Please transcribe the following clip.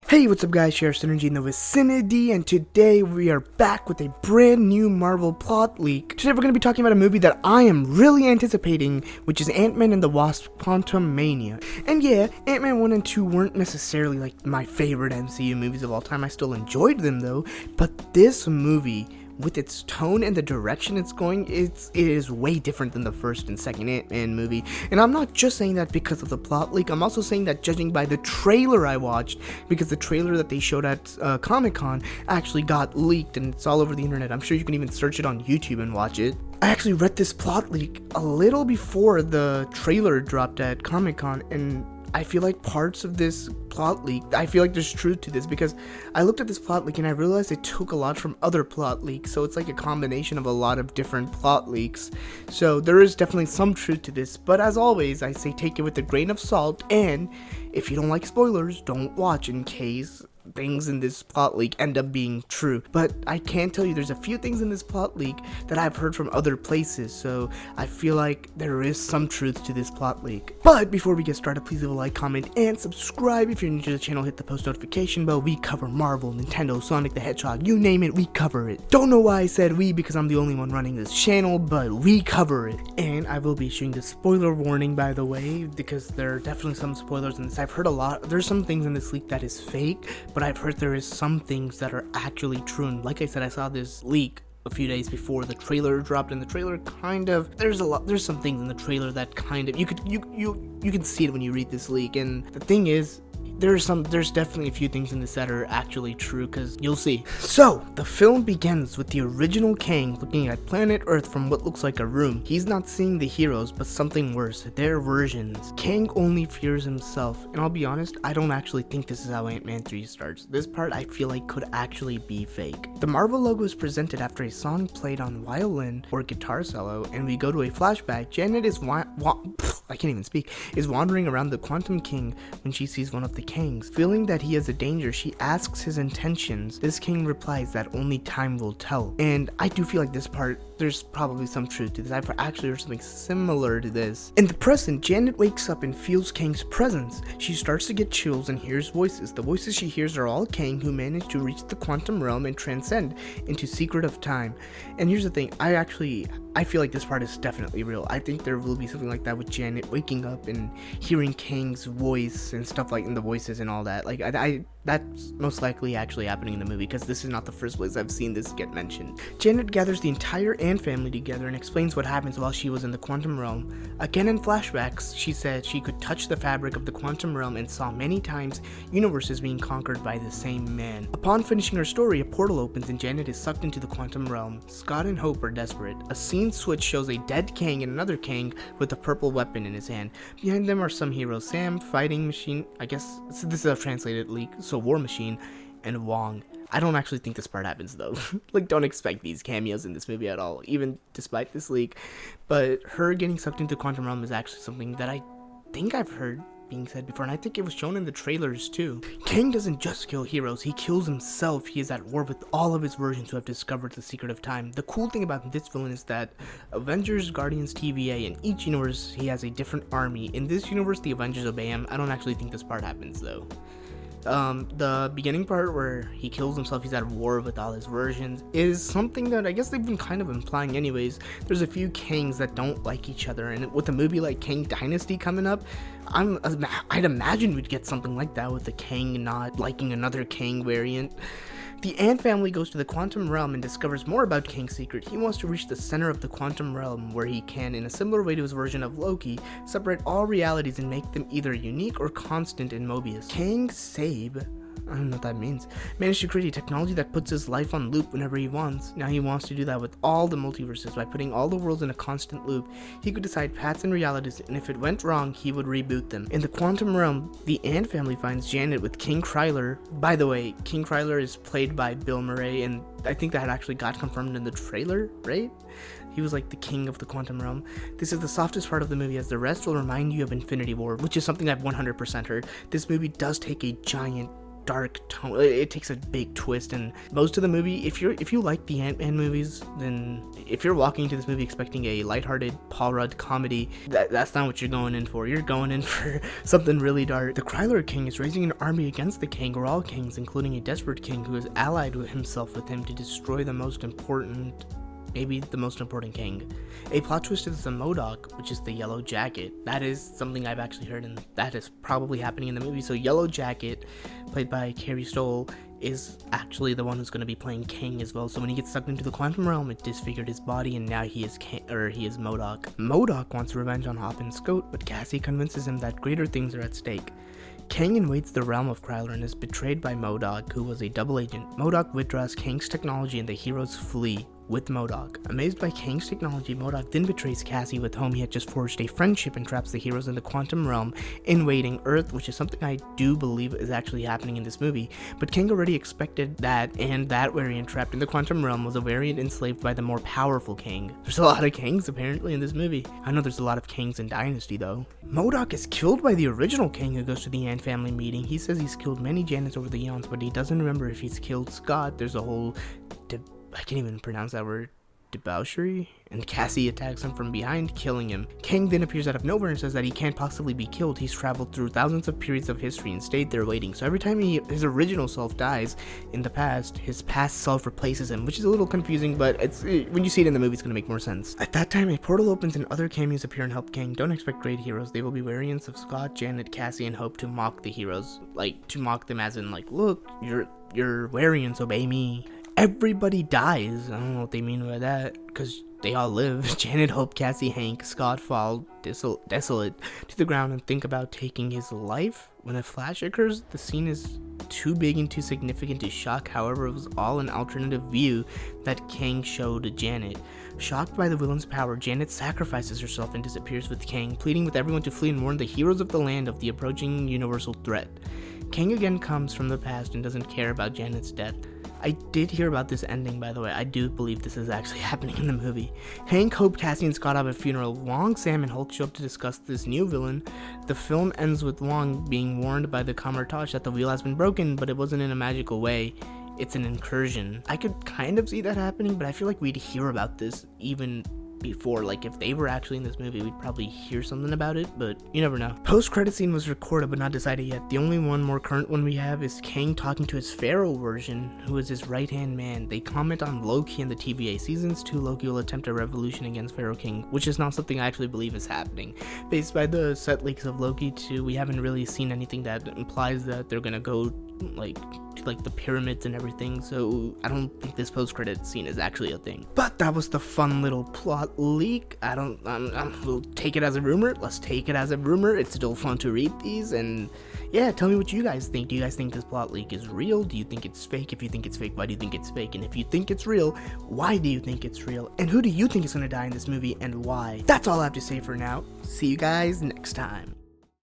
Hey, what's up guys, Share Synergy in the vicinity, and today we are back with a brand new Marvel plot leak. Today we're going to be talking about a movie that I am really anticipating, which is Ant-Man and the Wasp: Quantumania. And yeah, Ant-Man 1 and 2 weren't necessarily like my favorite MCU movies of all time. I still enjoyed them though, but this movie, with its tone and the direction it's going, it is way different than the first and second Ant-Man movie. And I'm not just saying that because of the plot leak, I'm also saying that judging by the trailer I watched, because the trailer that they showed at Comic-Con actually got leaked and it's all over the internet. I'm sure you can even search it on YouTube and watch it. I actually read this plot leak a little before the trailer dropped at Comic-Con, and I feel like parts of this plot leak, I feel like there's truth to this, because I looked at this plot leak and I realized it took a lot from other plot leaks, so it's like a combination of a lot of different plot leaks. So there is definitely some truth to this, but as always, I say take it with a grain of salt, and if you don't like spoilers, don't watch in case things in this plot leak end up being true. But I can tell you there's a few things in this plot leak that I've heard from other places, so I feel like there is some truth to this plot leak. But before we get started, please leave a like, comment, and subscribe. If you're new to the channel, hit the post notification bell. We cover Marvel, Nintendo, Sonic the Hedgehog, you name it, we cover it. Don't know why I said we, because I'm the only one running this channel, but we cover it. And I will be issuing the spoiler warning, by the way, because there are definitely some spoilers in this. I've heard a lot, there's some things in this leak that is fake, but I've heard there is some things that are actually true. And like I said, I saw this leak a few days before the trailer dropped, and the trailer kind of, there's some things in the trailer that kind of, you can see it when you read this leak. And the thing is, there's definitely a few things in this that are actually true, because you'll see. So, the film begins with the original Kang looking at planet Earth from what looks like a room. He's not seeing the heroes, but something worse, their versions. Kang only fears himself, and I'll be honest, I don't actually think this is how Ant-Man 3 starts. This part I feel like could actually be fake. The Marvel logo is presented after a song played on violin or guitar solo, and we go to a flashback. Janet is wandering around the Quantum King when she sees one of the Kangs. Feeling that he is a danger, she asks his intentions. This King replies that only time will tell. And I do feel like this part, there's probably some truth to this. I've actually heard something similar to this. In the present, Janet wakes up and feels Kang's presence. She starts to get chills and hears voices. The voices she hears are all Kang, who managed to reach the quantum realm and transcend into secret of time. And here's the thing, I feel like this part is definitely real. I think there will be something like that with Janet waking up and hearing Kang's voice and stuff like in the voices and all that. Like that's most likely actually happening in the movie, because this is not the first place I've seen this get mentioned. Janet gathers the entire Ant family together and explains what happens while she was in the quantum realm. Again in flashbacks, she said she could touch the fabric of the quantum realm and saw many times universes being conquered by the same man. Upon finishing her story, a portal opens and Janet is sucked into the quantum realm. Scott and Hope are desperate. A scene switch shows a dead Kang and another Kang with a purple weapon in his hand. Behind them are some heroes: Sam, Fighting Machine, I guess this is a translated leak, so War Machine, and Wong. I don't actually think this part happens though. Like, don't expect these cameos in this movie at all, even despite this leak. But her getting sucked into the quantum realm is actually something that I think I've heard being said before, and I think it was shown in the trailers too. Kang doesn't just kill heroes, he kills himself. He is at war with all of his versions who have discovered the secret of time. The cool thing about this villain is that Avengers, Guardians, TVA, in each universe he has a different army. In this universe the Avengers obey him. I don't actually think this part happens though. The beginning part where he kills himself, he's at war with all his versions, is something that I guess they've been kind of implying anyways. There's a few Kangs that don't like each other, and with a movie like Kang Dynasty coming up, I'd imagine we'd get something like that with the Kang not liking another Kang variant. The Ant family goes to the quantum realm and discovers more about Kang's secret. He wants to reach the center of the quantum realm, where he can, in a similar way to his version of Loki, separate all realities and make them either unique or constant in Mobius. Kang Sabe, I don't know what that means, managed to create a technology that puts his life on loop whenever he wants. Now he wants to do that with all the multiverses by putting all the worlds in a constant loop. He could decide paths and realities, and if it went wrong, he would reboot them. In the quantum realm, the Ant family finds Janet with King Kryler. By the way, King Kryler is played by Bill Murray, and I think that actually got confirmed in the trailer, right? He was like the king of the quantum realm. This is the softest part of the movie, as the rest will remind you of Infinity War, which is something I've 100% heard. This movie does take a giant dark tone. It takes a big twist, and most of the movie, if you like the Ant-Man movies, then if you're walking into this movie expecting a lighthearted Paul Rudd comedy, that's not what you're going in for. You're going in for something really dark. The Krylar King is raising an army against the Kang, or all kings, including a desperate king who has allied himself with him to destroy the most important, maybe the most important king. A plot twist is the MODOK, which is the Yellow Jacket. That is something I've actually heard, and that is probably happening in the movie. So Yellow Jacket, played by Carrie Stoll, is actually the one who's going to be playing Kang as well. So when he gets sucked into the quantum realm, it disfigured his body, and now he is MODOK. MODOK wants revenge on Hop and Scout, but Cassie convinces him that greater things are at stake. Kang invades the realm of Krylar and is betrayed by MODOK, who was a double agent. MODOK withdraws Kang's technology and the heroes flee with MODOK. Amazed by Kang's technology, MODOK then betrays Cassie, with whom he had just forged a friendship, and traps the heroes in the quantum realm, invading Earth, which is something I do believe is actually happening in this movie. But Kang already expected that, and that variant trapped in the quantum realm was a variant enslaved by the more powerful Kang. There's a lot of Kangs apparently in this movie. I know there's a lot of Kangs in Dynasty though. MODOK is killed by the original Kang, who goes to the Ant family meeting. He says he's killed many Janets over the eons, but he doesn't remember if he's killed Scott. There's a whole I can't even pronounce that word, debauchery, and Cassie attacks him from behind, killing him. Kang then appears out of nowhere and says that he can't possibly be killed. He's traveled through thousands of periods of history and stayed there waiting. So every time his original self dies in the past, his past self replaces him, which is a little confusing, but when you see it in the movie, it's going to make more sense. At that time, a portal opens and other cameos appear and help Kang. Don't expect great heroes. They will be variants of Scott, Janet, Cassie, and Hope, to mock the heroes. Like, to mock them as in, like, look, you're variants, obey me. Everybody dies. I don't know what they mean by that, because they all live. Janet, Hope, Cassie, Hank, Scott fall desolate to the ground and think about taking his life. When a flash occurs, the scene is too big and too significant to shock. However, it was all an alternative view that Kang showed to Janet. Shocked by the villain's power, Janet sacrifices herself and disappears with Kang, pleading with everyone to flee and warn the heroes of the land of the approaching universal threat. Kang again comes from the past and doesn't care about Janet's death. I did hear about this ending, by the way. I do believe this is actually happening in the movie. Hank, Hope, Cassie, and Scott have a funeral. Wong, Sam, and Hulk show up to discuss this new villain. The film ends with Wong being warned by the Kamertosh that the wheel has been broken, but it wasn't in a magical way. It's an incursion. I could kind of see that happening, but I feel like we'd hear about this even before. Like, if they were actually in this movie, we'd probably hear something about it, but you never know. Post-credit scene was recorded but not decided yet. The only more current one we have is Kang talking to his Pharaoh version, who is his right-hand man. They comment on Loki in the TVA. Seasons 2, Loki will attempt a revolution against Pharaoh King, which is not something I actually believe is happening. Based by the set leaks of Loki 2, we haven't really seen anything that implies that they're gonna go to the pyramids and everything, so I don't think this post-credit scene is actually a thing. But that was the fun little plot leak. We'll take it as a rumor. Let's take it as a rumor. It's still fun to read these, and yeah, tell me what you guys think. Do you guys think this plot leak is real? Do you think it's fake? If you think it's fake, why do you think it's fake? And if you think it's real, why do you think it's real? And who do you think is gonna die in this movie, and why? That's all I have to say for now. See you guys next time.